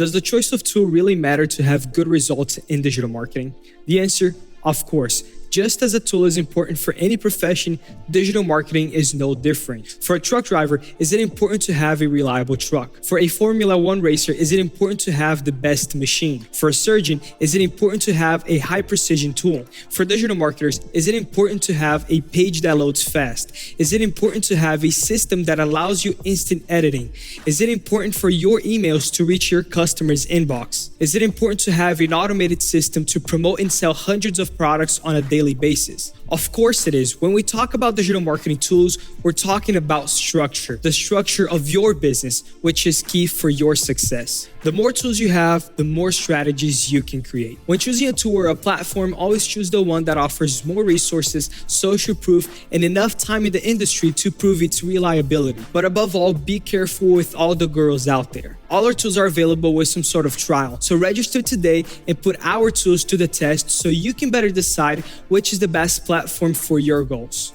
Does the choice of tool really matter to have good results in digital marketing? The answer, of course. Just as a tool is important for any profession, digital marketing is no different. For a truck driver, is it important to have a reliable truck? For a Formula One racer, is it important to have the best machine? For a surgeon, is it important to have a high-precision tool? For digital marketers, is it important to have a page that loads fast? Is it important to have a system that allows you instant editing? Is it important for your emails to reach your customer's inbox? Is it important to have an automated system to promote and sell hundreds of products on a daily basis? Of course it is. When we talk about digital marketing tools, we're talking about structure, the structure of your business, which is key for your success. The more tools you have, the more strategies you can create. When choosing a tool or a platform, always choose the one that offers more resources, social proof, and enough time in the industry to prove its reliability. But above all, be careful with all the gurus out there. All our tools are available with some sort of trial. So register today and put our tools to the test so you can better decide which is the best platform for your goals.